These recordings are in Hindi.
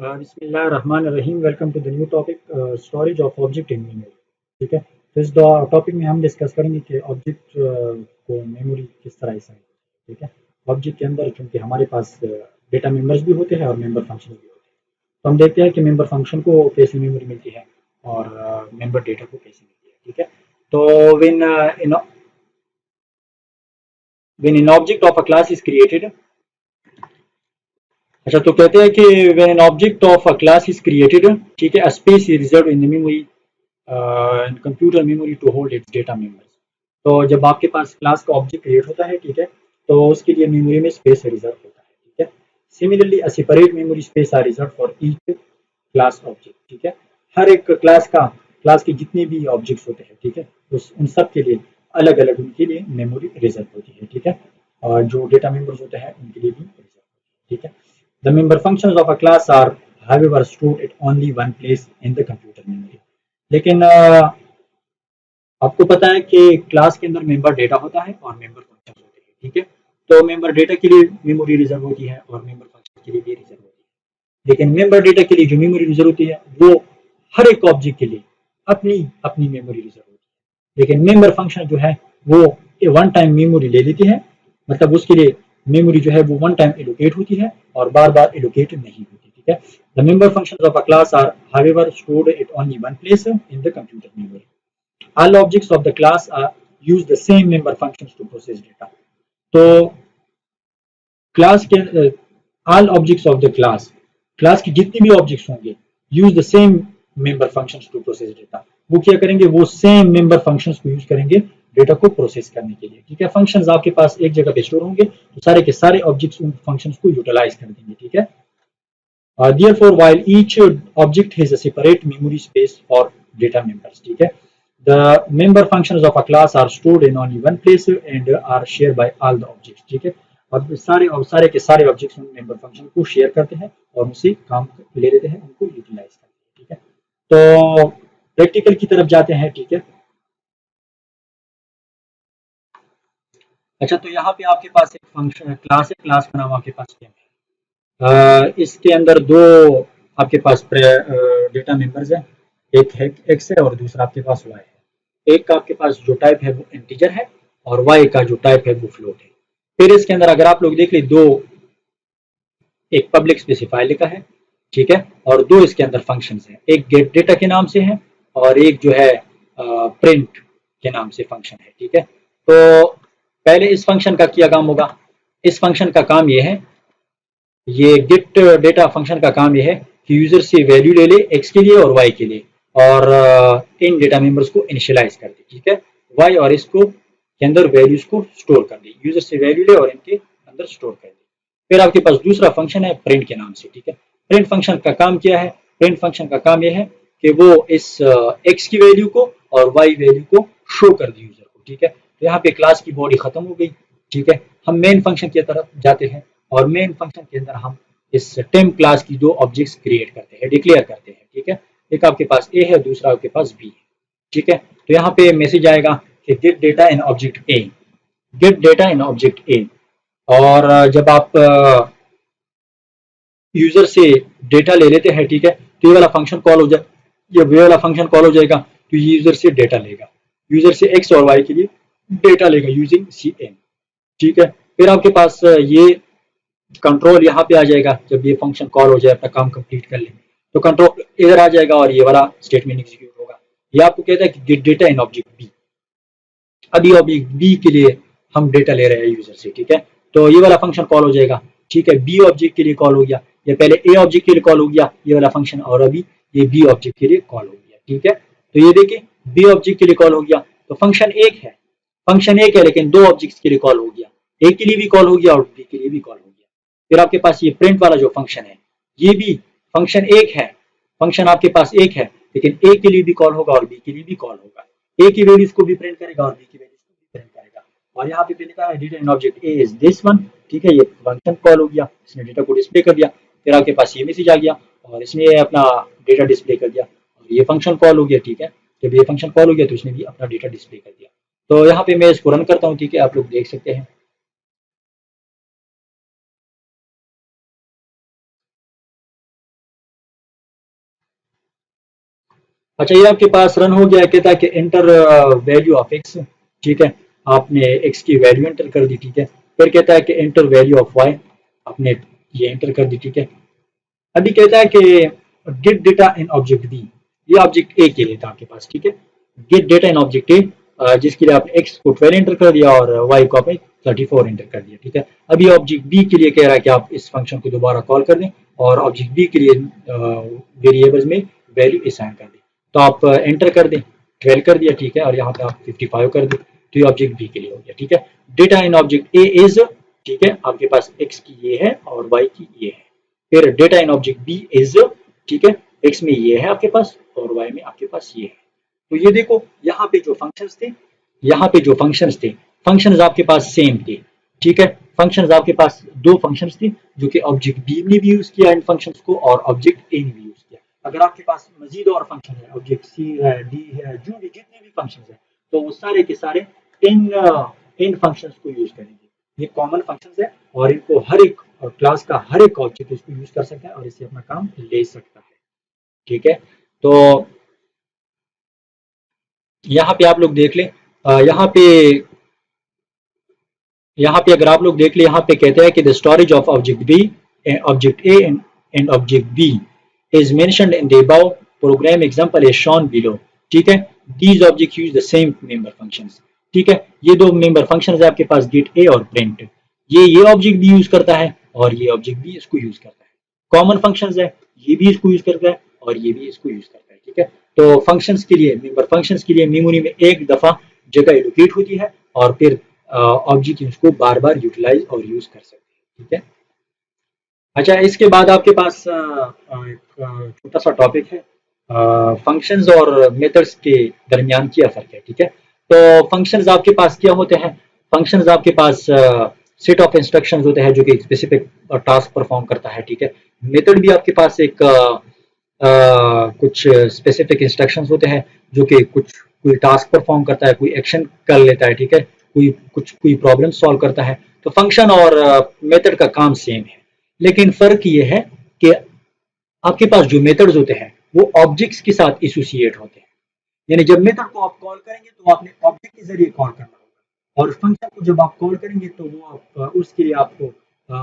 बिस्मिल्लाहिर्रहमानिर्रहीम। Welcome to the new topic, storage of object in memory. ठीक है, तो इस टॉपिक में हम डिस्कस करेंगे कि ऑब्जेक्ट को मेमोरी किस तरह असाइन। ठीक है, ऑब्जेक्ट के अंदर चूंकि हमारे पास डेटा मेंबर्स भी होते हैं और मेंबर फंक्शन भी होते हैं, तो हम देखते हैं कि मेंबर फंक्शन को कैसी मेमोरी मिलती है और मेंबर डेटा को कैसी मिलती है। ठीक है, तो when an object of a class is created. अच्छा, तो कहते हैं कि when an object of a class is created, ठीक है, a space is reserved in the memory in computer memory to hold its data members. तो जब आपके पास क्लास का ऑब्जेक्ट क्रिएट होता है, ठीक है, तो उसके लिए मेमोरी में स्पेस रिजर्व होता है। ठीक है, similarly a separate memory space are reserve for each class object. ठीक है, हर एक क्लास के जितने भी ऑब्जेक्ट्स होते हैं, ठीक है, उन सब के लिए अलग अलग उनके लिए मेमोरी रिजर्व होती है। ठीक है, और जो डेटा मेंबर्स होते हैं उनके लिए भी रिजर्व होती है। ठीक है, the member functions of a class are however stored at only one place in the computer memory। लेकिन आपको पता है कि क्लास के अंदर मेंबर डेटा होता है और मेंबर फंक्शन होते हैं। ठीक है, तो मेंबर डेटा के लिए मेमोरी रिजर्व होती है और मेंबर फंक्शन के लिए भी रिजर्व होती है। लेकिन मेंबर डेटा के लिए जो मेमोरी रिजर्व होती है वो हर एक ऑब्जेक्ट के लिए अपनी अपनी मेमोरी रिजर्व होती है। लेकिन मेंबर फंक्शन जो है वो वन टाइम मेमोरी ले लेती है, मतलब उसके लिए मेमोरी जो है वो वन टाइम एलोकेट होती है और बार बार एलोकेट नहीं होती। ठीक है, the member function of a class are however stored at only one place in the computer memory। All objects of the class are use the same member functions to process data। तो क्लास के all objects of the class के जितने भी ऑब्जेक्ट्स होंगे use the same member functions to process data. वो क्या करेंगे, वो सेम मेंबर फंक्शंस को यूज करेंगे डेटा को प्रोसेस करने के लिए। ठीक है, फंक्शंस आपके पास एक जगह पे स्टोर होंगे तो सारे के सारे ऑब्जेक्ट्स उन फंक्शंस को यूटिलाइज कर देंगे। ठीक है, therefore while each object has a separate memory space for data members। ठीक है, the member functions of a class are stored in only one place and are shared by all the objects। ठीक है, और सारे के सारे ऑब्जेक्ट्स उन मेंबर फंक्शन को शेयर करते हैं और उनसे काम ले लेते हैं, उनको यूटिलाइज करते हैं। ठीक है, तो प्रैक्टिकल की तरफ जाते हैं। ठीक है, अच्छा, तो यहाँ पे आपके पास एक फंक्शन क्लास है, क्लास का नाम आपके पास क्या है। इसके अंदर दो आपके पास डेटा मेंबर्स है, एक है एक्स है और दूसरा आपके पास वाई है। एक का आपके पास जो टाइप है वो इंटीजर है और वाई का जो टाइप है वो फ्लोट है। फिर इसके अंदर अगर आप लोग देख ले, दो एक पब्लिक स्पेसिफायर लिखा है, ठीक है, और दो इसके अंदर फंक्शंस हैं, एक गेट डेटा के नाम से है और एक जो है प्रिंट के नाम से फंक्शन है। ठीक है, तो पहले इस फंक्शन का क्या काम होगा, इस फंक्शन का काम ये है, ये गेट डेटा फंक्शन का काम ये है कि यूजर से वैल्यू ले ले एक्स के लिए और वाई के लिए और इन डेटा मेंबर्स को इनिशियलाइज कर दे। ठीक है, वाई और इसको के अंदर वैल्यूज को स्टोर कर दे, यूजर से वैल्यू ले और इनके अंदर स्टोर कर दे। फिर आपके पास दूसरा फंक्शन है प्रिंट के नाम से। ठीक है, प्रिंट फंक्शन का काम क्या है, प्रिंट फंक्शन का काम यह है कि वो इस एक्स की वैल्यू को और वाई वैल्यू को शो कर दे यूजर को। ठीक है, तो यहाँ पे क्लास की बॉडी खत्म हो गई। ठीक है, हम मेन फंक्शन की तरफ जाते हैं और मेन फंक्शन के अंदर हम इस टेम्प क्लास की दो ऑब्जेक्ट्स क्रिएट करते हैं, डिक्लेयर करते हैं। ठीक है, एक आपके पास ए है, दूसरा आपके पास बी है। ठीक है, तो यहाँ पे मैसेज आएगा कि gate data in object A, gate data in object A. और जब आप यूजर से डेटा ले लेते हैं, ठीक है, तो ये वाला फंक्शन कॉल हो जाए, ये वाला फंक्शन कॉल हो जाएगा तो यूजर से डेटा लेगा, यूजर से एक्स और वाई के लिए डेटा लेगा यूजिंग सी एन। ठीक है, फिर आपके पास ये कंट्रोल यहाँ पे आ जाएगा, जब ये फंक्शन कॉल हो जाए अपना काम कंप्लीट कर ले तो कंट्रोल इधर आ जाएगा और ये वाला स्टेटमेंट एग्जीक्यूट होगा। ये आपको कहता है कि gate data in object B. अभी ऑब्जेक्ट बी के लिए हम डेटा ले रहे हैं यूजर से। ठीक है, तो ये वाला फंक्शन कॉल हो जाएगा। ठीक है, बी ऑब्जेक्ट के लिए कॉल हो गया, ये पहले ए ऑब्जेक्ट के लिए कॉल हो गया ये वाला फंक्शन, और अभी ये बी ऑब्जेक्ट के लिए कॉल हो गया। ठीक है, तो ये देखिए बी ऑब्जेक्ट के लिए कॉल हो गया, तो फंक्शन एक है लेकिन दो ऑब्जेक्ट्स के लिए कॉल हो गया, ए के लिए भी कॉल हो गया और बी के लिए भी कॉल हो गया। फिर आपके पास ये प्रिंट वाला जो फंक्शन है, ये भी फंक्शन एक है, फंक्शन आपके पास एक है लेकिन ए के लिए भी कॉल होगा और बी के लिए भी कॉल होगा, ए की वैल्यूज को भी प्रिंट करेगा और बी की वैल्यूज को भी प्रिंट करेगा। और यहाँ पे लिखा है data in object A is this one. ठीक है, ये फंक्शन कॉल हो गया, इसने डेटा को डिस्प्ले कर दिया, फिर आपके पास ये मैसेज आ गया और इसने अपना डेटा डिस्प्ले कर दिया और ये फंक्शन कॉल हो गया। ठीक है, जब ये फंक्शन कॉल हो गया तो इसने भी अपना डेटा डिस्प्ले कर दिया। तो यहाँ पे मैं इसको रन करता हूँ। ठीक है, आप लोग देख सकते हैं। अच्छा, ये आपके पास रन हो गया, कहता है कि एंटर वैल्यू ऑफ एक्स, ठीक है, आपने एक्स की वैल्यू एंटर कर दी, ठीक है। फिर कहता है कि एंटर वैल्यू ऑफ वाई, आपने ये एंटर कर दी, ठीक है। अभी कहता है कि gate data in object B, ये ऑब्जेक्ट ए के लिए था आपके पास, ठीक है। Gate data in object A, जिसके लिए आपने एक्स को 12 एंटर कर दिया और वाई को आपने 34 एंटर कर दिया, ठीक है। अभी ऑब्जेक्ट बी के लिए कह रहा है कि आप इस फंक्शन को दोबारा कॉल कर दें और ऑब्जेक्ट बी के लिए वेरिएबल्स में वैल्यू असाइन कर दें। तो आप एंटर कर दें, 12 कर दिया, ठीक है, और यहाँ पे आप 55 कर दें, तो ये ऑब्जेक्ट बी के लिए हो गया, ठीक है। Data in object A is, ठीक है, आपके पास एक्स की ये है और वाई की ये है। फिर data in object B is, ठीक है, एक्स में ये है आपके पास और वाई में आपके पास ये है। तो ये देखो, यहाँ पे जो फंक्शंस थे, यहाँ पे जो फंक्शंस थे, फंक्शंस आपके पास सेम थे, ठीक है। फंक्शंस आपके पास दो फंक्शंस थे जो कि ऑब्जेक्ट बी ने भी यूज किया इन फंक्शंस को और ऑब्जेक्ट ए ने भी यूज किया। अगर आपके पास मजीद और फंक्शन है, ऑब्जेक्ट सी है, डी है, जो भी जितने भी फंक्शंस है, तो वो सारे के सारे इन इन फंक्शंस को यूज करेंगे। ये कॉमन फंक्शंस है और इनको हर एक क्लास का हर एक ऑब्जेक्ट इसको यूज कर सकता है और इससे अपना काम ले सकता है, ठीक है। तो यहाँ पे आप लोग देख लें, यहाँ पे अगर आप लोग देख ले, यहाँ पे कहते हैं कि the storage of object A and object B is mentioned in the above program example is shown below, ठीक है। These object use the same member functions, ठीक है। ये दो मेंबर फंक्शंस है आपके पास, गेट ए और प्रिंट। ये ऑब्जेक्ट भी यूज करता है और ये ऑब्जेक्ट भी इसको यूज करता है। कॉमन फंक्शंस है, ये भी इसको यूज करता है और ये भी इसको यूज करता है, ठीक है। तो फंक्शंस के लिए, मेंबर फंक्शंस के लिए मेमोरी में एक दफा जगह एलोकेट होती है और फिर ऑब्जेक्ट उसको बार बार यूटिलाइज और यूज कर सकते हैं, ठीक है। अच्छा, इसके बाद आपके पास एक छोटा सा टॉपिक है, फंक्शंस और मेथड्स के दरमियान क्या फर्क है, ठीक है। तो फंक्शंस आपके पास क्या होते हैं, फंक्शंस आपके पास सेट ऑफ इंस्ट्रक्शंस होते हैं जो कि स्पेसिफिक टास्क परफॉर्म करता है, ठीक है। मेथड भी आपके पास एक कुछ स्पेसिफिक इंस्ट्रक्शंस होते हैं जो कि कुछ कोई टास्क परफॉर्म करता है, कोई एक्शन कर लेता है, ठीक है, कोई प्रॉब्लम सॉल्व करता है। तो फंक्शन और मेथड का काम सेम है, लेकिन फर्क ये है कि आपके पास जो मेथड्स होते हैं वो ऑब्जेक्ट्स के साथ एसोसिएट होते हैं। यानी जब मेथड को आप कॉल करेंगे तो आपने ऑब्जेक्ट के जरिए कॉल करना होगा और फंक्शन को जब आप कॉल करेंगे तो वो आप उसके लिए आपको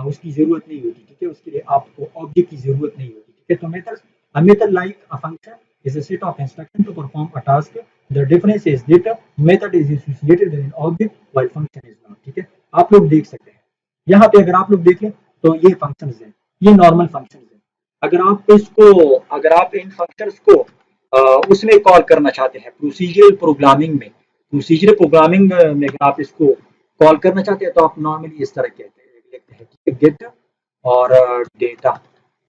उसकी जरूरत नहीं होती, ठीक है, उसके लिए आपको ऑब्जेक्ट की जरूरत नहीं होती, ठीक है। तो method, a method like a function is a set of instructions to perform a task. The difference is that method is associated with an object while function is not, ठीक है। आप लोग देख सकते हैं यहाँ पे, अगर आप लोग देख लें तो ये फंक्शंस हैं, ये नॉर्मल फंक्शंस हैं। अगर आप इन फंक्शंस को उसमें कॉल करना चाहते हैं प्रोसीजरल प्रोग्रामिंग में, में अगर आप इसको कॉल करना चाहते हैं तो आप नॉर्मली इस तरह कहते हैं, लिखते हैं, ठीक है, गेट और डेटा,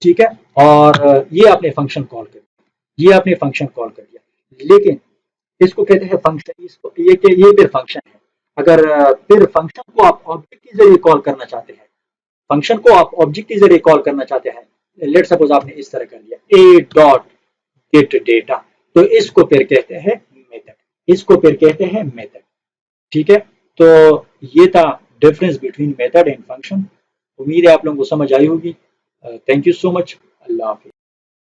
ठीक है। और ये आपने फंक्शन कॉल कर दिया, ये आपने फंक्शन कॉल कर दिया, लेकिन इसको कहते हैं फंक्शन, इसको ये फिर फंक्शन है। अगर फिर फंक्शन को आप ऑब्जेक्ट के जरिए कॉल करना चाहते हैं, फंक्शन को आप ऑब्जेक्ट के जरिए कॉल करना चाहते हैं, लेट सपोज आपने इस तरह कर दिया ए डॉट गेट डेटा, तो इसको फिर कहते हैं मेथड, इसको फिर कहते हैं मेथड, ठीक है। तो ये था difference between method and function. उम्मीद है आप लोगों को समझ आई होगी। Thank you so much. Allah Hafiz.